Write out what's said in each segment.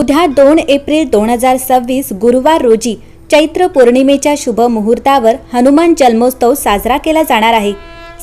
उद्या 2 एप्रिल 2026 गुरुवार रोजी चैत्र पौर्णिमेच्या शुभ मुहूर्तावर हनुमान जन्मोत्सव साजरा केला जाणार आहे।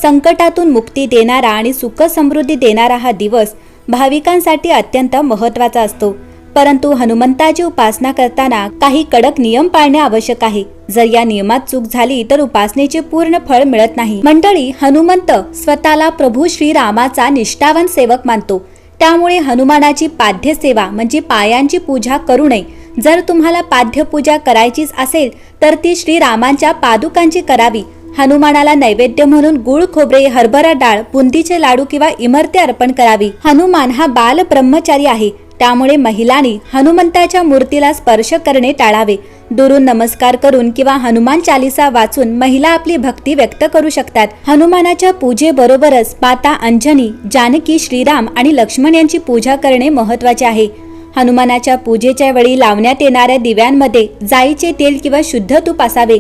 संकटातून मुक्ती देणारा आणि सुख समृद्धी देणारा हा दिवस भाविकांसाठी अत्यंत महत्त्वाचा असतो। परंतु हनुमंताची उपासना करताना काही कडक नियम पाळणे आवश्यक आहे। जर या नियमात चूक झाली तर उपासनेचे पूर्ण फळ मिळत नाही। मंडळी, हनुमंत स्वतःला प्रभू श्रीरामाचा निष्ठावान सेवक मानतो। त्यामुळे हनुमानाची पाद्य सेवा म्हणजे पायांची पूजा करू नये। जर तुम्हाला पाद्य पूजा करायचीच असेल तर ती श्रीरामांच्या पादुकांची करावी। हनुमानाला नैवेद्य म्हणून गुळ, खोबरे, हरभरा डाळ, बुंदीचे लाडू किंवा इमरते अर्पण करावी। हनुमान हा बाल ब्रह्मचारी आहे, त्यामुळे महिलांनी हनुमंताच्या मूर्तीला स्पर्श करणे टाळावे। दुरून नमस्कार करून किंवा हनुमान चालीसा वाचून महिला आपली भक्ती व्यक्त करू शकतात। हनुमानाच्या पूजेबरोबरच माता अंजनी, जानकी, श्रीराम आणि लक्ष्मण यांची पूजा करणे महत्त्वाचे आहे। हनुमानाच्या पूजेच्या वेळी लावण्यात येणाऱ्या दिव्यांमध्ये जाईचे तेल किंवा शुद्ध तूप असावे।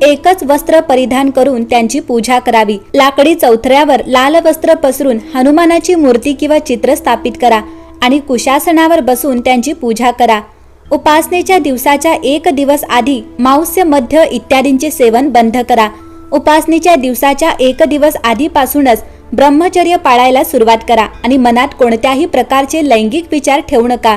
एकच वस्त्र परिधान करून त्यांची पूजा करावी। लाकडी चौथऱ्यावर लाल वस्त्र पसरून हनुमानाची मूर्ती किंवा चित्र स्थापित करा आणि कुशासनावर बसून त्यांची पूजा करा। उपासनेच्या दिवसाच्या 1 दिवस आधी मांस्य, मद्य इत्यादींचे सेवन बंद करा। उपासनेच्या दिवसाच्या 1 दिवस आधीपासूनच ब्रह्मचर्य पाळायला सुरुवात करा आणि मनात कोणत्याही प्रकारचे लैंगिक विचार ठेवू नका।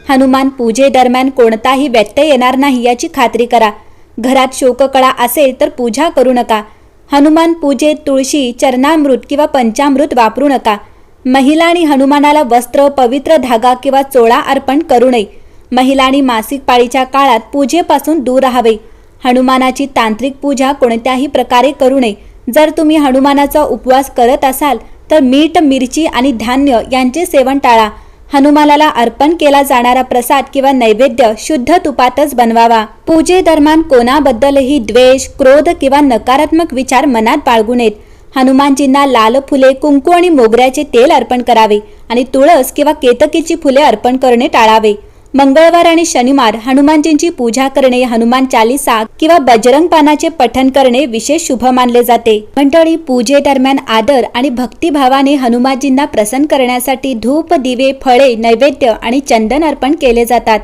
हनुमान पूजेदरम्यान कोणताही व्यत्यय येणार नाही याची खात्री करा। घरात शोककळा असेल तर पूजा करू नका। हनुमान पूजेत तुळशी, चरणामृत किंवा पंचामृत वापरू नका। महिलांनी हनुमानाला वस्त्र, पवित्र धागा किंवा चोळा अर्पण करू नये। महिलांनी मासिक पाळीच्या काळात पूजेपासून दूर राहावे। हनुमानाची तांत्रिक पूजा कोणत्याही प्रकारे करू नये। जर तुम्ही हनुमानाचा उपवास करत असाल तर मीठ, मिरची आणि धान्य यांचे सेवन टाळा। हनुमानाला अर्पण केला जाणारा प्रसाद किंवा नैवेद्य शुद्ध तुपातच बनवावा। पूजेदरम्यान कोणाबद्दलही द्वेष, क्रोध किंवा नकारात्मक विचार मनात बाळगू नयेत। हनुमानजींना लाल फुले, कुंकू आणि मोगऱ्याचे तेल अर्पण करावे आणि तुळस किंवा केतकीची फुले अर्पण करणे टाळावे। मंगळवार आणि शनिवार हनुमानजींची पूजा करणे, हनुमान चालीसा किंवा बजरंग पानाचे पठण करणे विशेष शुभ मानले जाते। मंडळी, पूजेदरम्यान आदर आणि भक्तिभावाने हनुमानजींना प्रसन्न करण्यासाठी धूप, दिवे, फळे, नैवेद्य आणि चंदन अर्पण केले जातात।